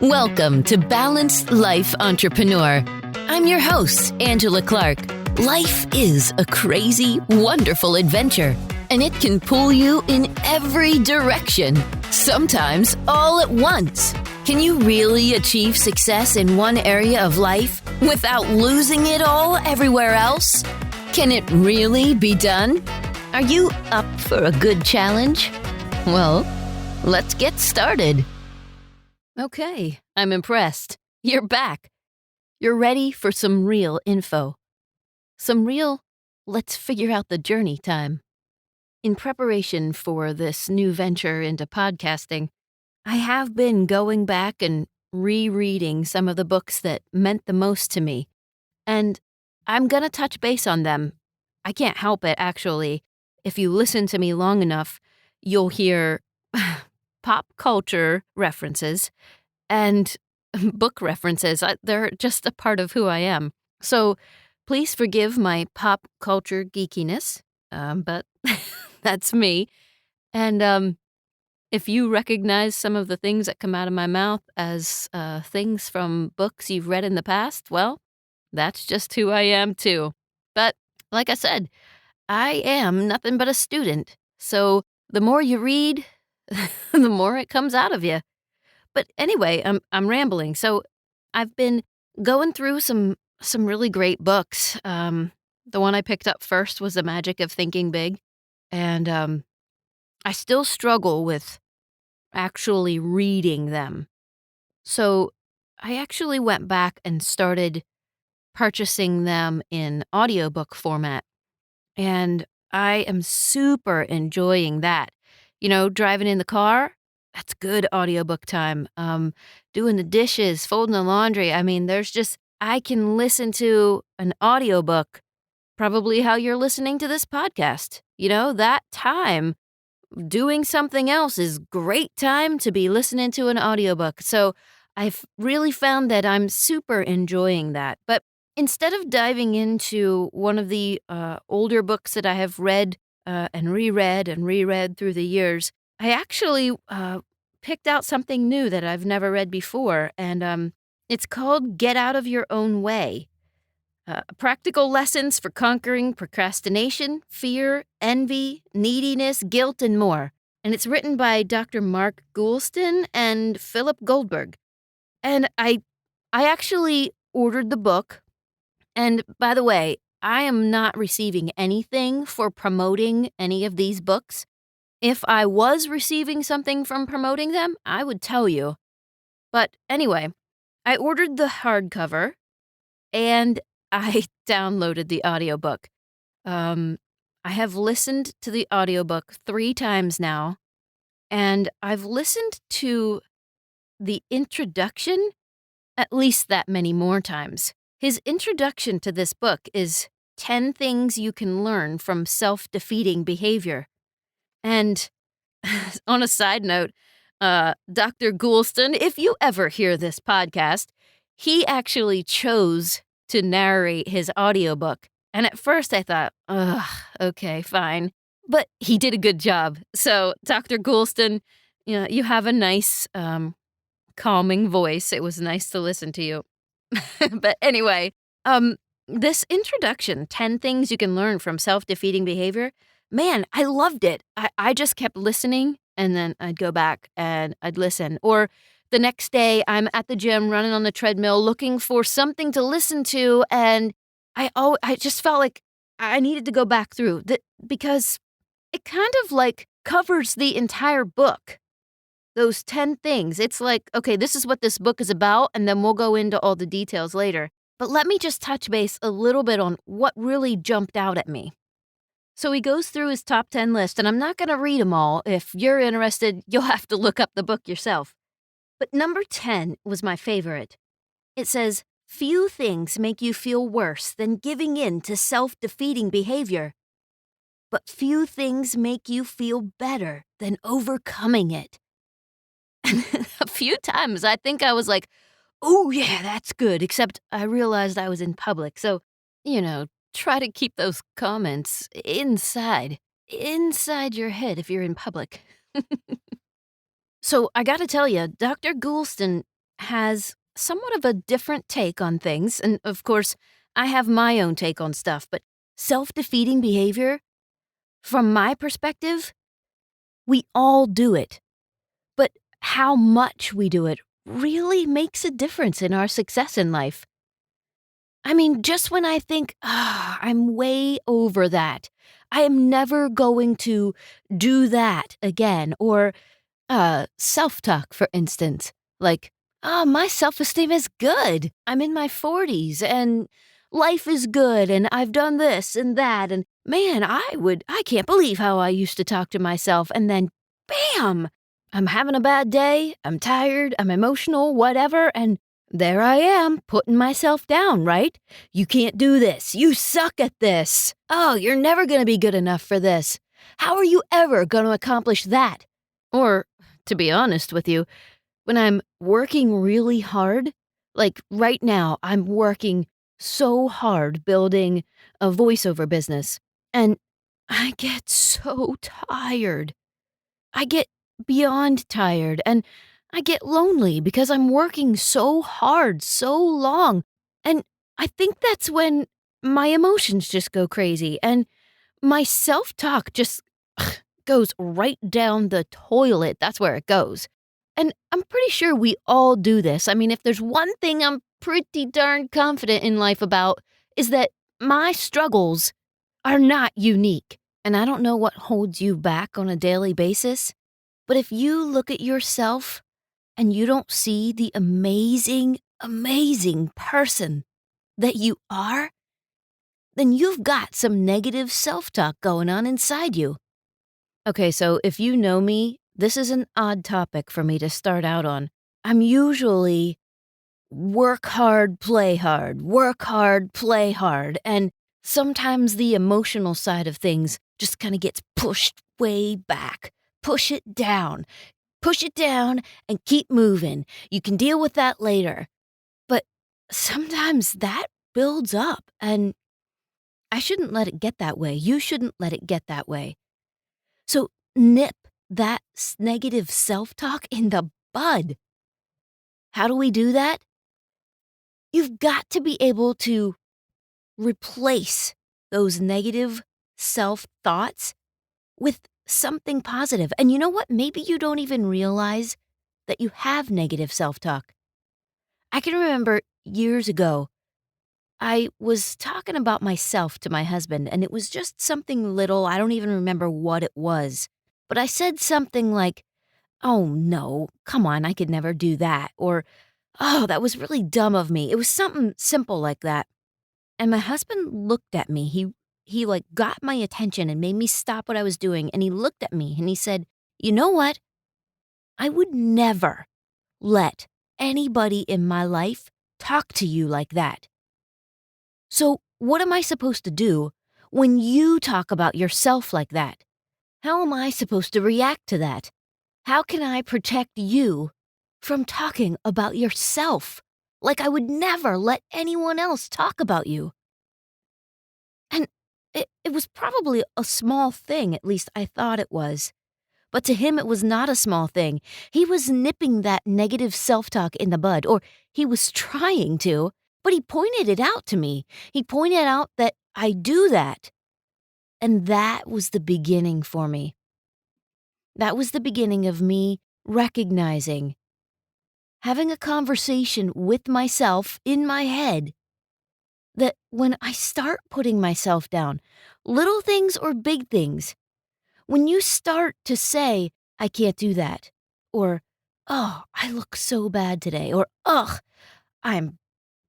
Welcome to Balanced Life Entrepreneur. I'm your host, Angela Clark. Life is a crazy, wonderful adventure, and it can pull you in every direction, sometimes all at once. Can you really achieve success in one area of life without losing it all everywhere else? Can it really be done? Are you up for a good challenge? Well, let's get started. Okay, I'm impressed. You're back. You're ready for some real info. Some real, let's figure out the journey time. In preparation for this new venture into podcasting, I have been going back and rereading some of the books that meant the most to me. And I'm going to touch base on them. I can't help it, actually. If you listen to me long enough, you'll hear pop culture references and book references. They're just a part of who I am. So please forgive my pop culture geekiness, but that's me. And if you recognize some of the things that come out of my mouth as things from books you've read in the past, well, that's just who I am too. But like I said, I am nothing but a student. So the more you read, the more it comes out of you. But anyway, I'm rambling. So I've been going through some really great books. The one I picked up first was The Magic of Thinking Big, and I still struggle with actually reading them. So I actually went back and started purchasing them in audiobook format, and I am super enjoying that. You know, driving in the car, that's good audiobook time. Doing the dishes, folding the laundry. I mean, I can listen to an audiobook, probably how you're listening to this podcast. You know, that time doing something else is great time to be listening to an audiobook. So I've really found that I'm super enjoying that. But instead of diving into one of the older books that I have read and reread through the years, I actually picked out something new that I've never read before, and it's called Get Out of Your Own Way. Practical Lessons for Conquering Procrastination, Fear, Envy, Neediness, Guilt, and More. And it's written by Dr. Mark Goulston and Philip Goldberg. And I actually ordered the book. And by the way, I am not receiving anything for promoting any of these books. If I was receiving something from promoting them, I would tell you. But anyway, I ordered the hardcover and I downloaded the audiobook. I have listened to the audiobook 3 times now, and I've listened to the introduction at least that many more times. His introduction to this book is 10 Things You Can Learn from Self-Defeating Behavior. And on a side note, Dr. Goulston, if you ever hear this podcast, he actually chose to narrate his audiobook. And at first I thought, okay, fine. But he did a good job. So, Dr. Goulston, you have a nice, calming voice. It was nice to listen to you. But anyway, this introduction, 10 Things You Can Learn from Self-Defeating Behavior, man, I loved it. I just kept listening, and then I'd go back and I'd listen. Or the next day, I'm at the gym running on the treadmill looking for something to listen to, and I just felt like I needed to go back through because it kind of like covers the entire book. Those 10 things. It's like, okay, this is what this book is about, and then we'll go into all the details later. But let me just touch base a little bit on what really jumped out at me. So he goes through his top 10 list, and I'm not going to read them all. If you're interested, you'll have to look up the book yourself. But number 10 was my favorite. It says, few things make you feel worse than giving in to self-defeating behavior. But few things make you feel better than overcoming it. And a few times I think I was like, oh yeah, that's good, except I realized I was in public. So, try to keep those comments inside your head if you're in public. So I gotta tell you, Dr. Goulston has somewhat of a different take on things. And of course, I have my own take on stuff, but self defeating behavior, from my perspective, we all do it. But how much we do it really makes a difference in our success in life. I mean, just when I think, I'm way over that, I am never going to do that again, or self talk, for instance. Like, my self esteem is good. I'm in my 40s and life is good and I've done this and that. And man, I can't believe how I used to talk to myself. And then, bam, I'm having a bad day. I'm tired. I'm emotional, whatever. And there I am, putting myself down, right? You can't do this. You suck at this. Oh, you're never going to be good enough for this. How are you ever going to accomplish that? Or, to be honest with you, when I'm working really hard, like right now, I'm working so hard building a voiceover business, and I get so tired. I get beyond tired, and I get lonely because I'm working so hard, so long. And I think that's when my emotions just go crazy and my self talk just goes right down the toilet. That's where it goes. And I'm pretty sure we all do this. I mean, if there's one thing I'm pretty darn confident in life about, is that my struggles are not unique. And I don't know what holds you back on a daily basis, but if you look at yourself and you don't see the amazing, amazing person that you are, then you've got some negative self talk going on inside you. Okay, so if you know me, this is an odd topic for me to start out on. I'm usually work hard, play hard, work hard, play hard, and sometimes the emotional side of things just kind of gets pushed way back. Push it down, and keep moving. You can deal with that later. But sometimes that builds up, and I shouldn't let it get that way. You shouldn't let it get that way. So nip that negative self talk in the bud. How do we do that? You've got to be able to replace those negative self thoughts with something positive. And you know what? Maybe you don't even realize that you have negative self talk. I can remember years ago, I was talking about myself to my husband, and it was just something little. I don't even remember what it was. But I said something like, "Oh, no, come on, I could never do that." Or, "Oh, that was really dumb of me." It was something simple like that. And my husband looked at me. He like got my attention and made me stop what I was doing. And he looked at me and he said, "You know what? I would never let anybody in my life talk to you like that. So what am I supposed to do when you talk about yourself like that? How am I supposed to react to that? How can I protect you from talking about yourself like I would never let anyone else talk about you?" And it was probably a small thing, at least I thought it was. But to him, it was not a small thing. He was nipping that negative self talk in the bud, or he was trying to, but he pointed it out to me. He pointed out that I do that. And that was the beginning for me. That was the beginning of me recognizing, having a conversation with myself in my head, that when I start putting myself down, little things or big things, when you start to say, "I can't do that," or, "Oh, I look so bad today," or, "Ugh, I'm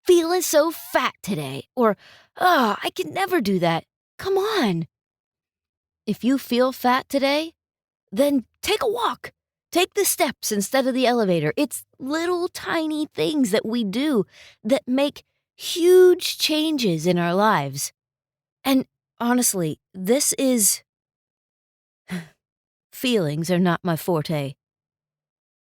feeling so fat today," or, "Oh, I can never do that." Come on. If you feel fat today, then take a walk. Take the steps instead of the elevator. It's little tiny things that we do that make huge changes in our lives. And honestly, this is feelings are not my forte.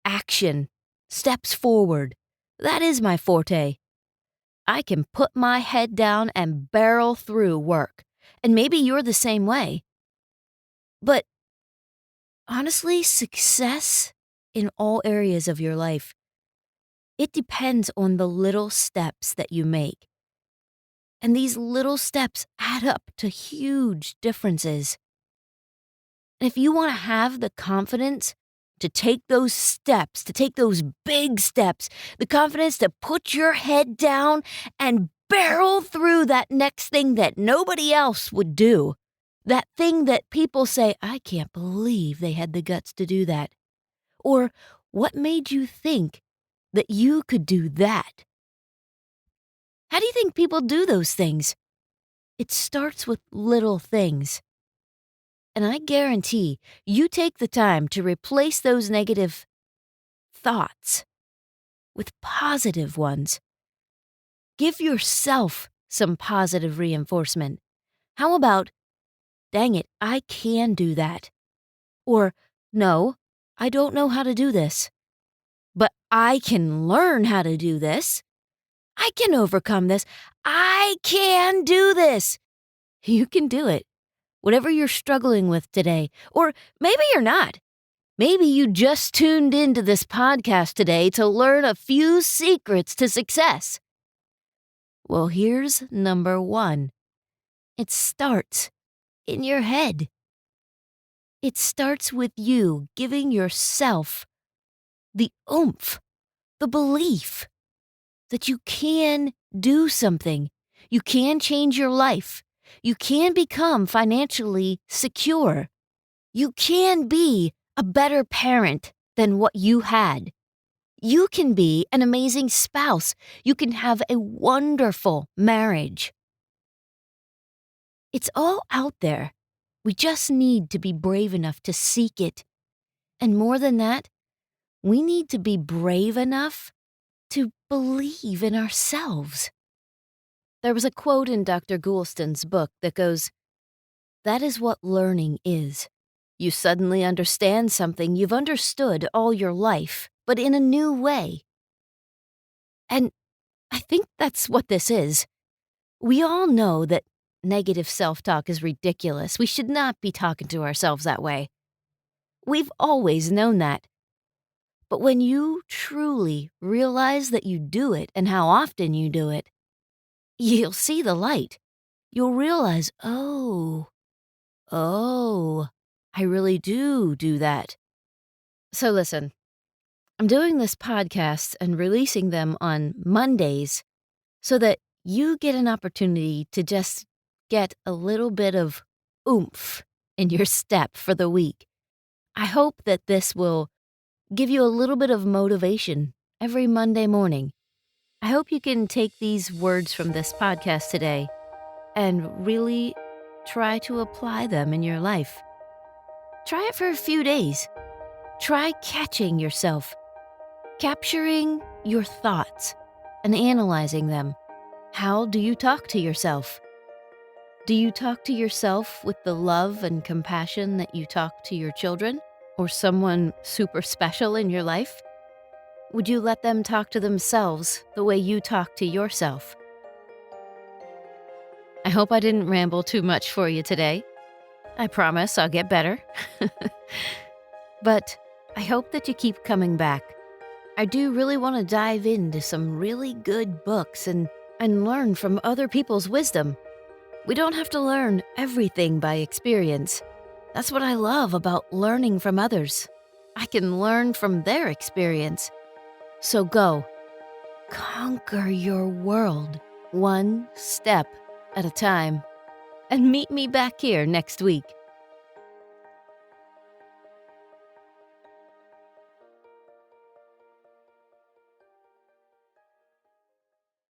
Action, steps forward. That is my forte. I can put my head down and barrel through work. And maybe you're the same way. But honestly, success in all areas of your life It depends on the little steps that you make. And these little steps add up to huge differences. And if you want to have the confidence to take those steps, to take those big steps, the confidence to put your head down and barrel through that next thing that nobody else would do, that thing that people say, I can't believe they had the guts to do that. Or, what made you think that you could do that? How do you think people do those things? It starts with little things. And I guarantee you take the time to replace those negative thoughts with positive ones. Give yourself some positive reinforcement. How about, dang it, I can do that. Or, no, I don't know how to do this, but I can learn how to do this. I can overcome this. I can do this. You can do it. Whatever you're struggling with today, or maybe you're not. Maybe you just tuned into this podcast today to learn a few secrets to success. Well, here's number 1. It starts in your head. It starts with you giving yourself the oomph, the belief that you can do something. You can change your life. You can become financially secure. You can be a better parent than what you had. You can be an amazing spouse. You can have a wonderful marriage. It's all out there. We just need to be brave enough to seek it. And more than that, we need to be brave enough to believe in ourselves. There was a quote in Dr. Goulston's book that goes, "That is what learning is. You suddenly understand something you've understood all your life, but in a new way." And I think that's what this is. We all know that negative self-talk is ridiculous. We should not be talking to ourselves that way. We've always known that. But when you truly realize that you do it and how often you do it, you'll see the light. You'll realize, oh, I really do that. So listen, I'm doing this podcast and releasing them on Mondays so that you get an opportunity to just get a little bit of oomph in your step for the week. I hope that this will give you a little bit of motivation every Monday morning. I hope you can take these words from this podcast today and really try to apply them in your life. Try it for a few days. Try catching yourself, capturing your thoughts, and analyzing them. How do you talk to yourself? Do you talk to yourself with the love and compassion that you talk to your children or someone super special in your life? Would you let them talk to themselves the way you talk to yourself? I hope I didn't ramble too much for you today. I promise I'll get better. But I hope that you keep coming back. I do really want to dive into some really good books and learn from other people's wisdom. We don't have to learn everything by experience. That's what I love about learning from others. I can learn from their experience. So go, conquer your world, one step at a time. And meet me back here next week.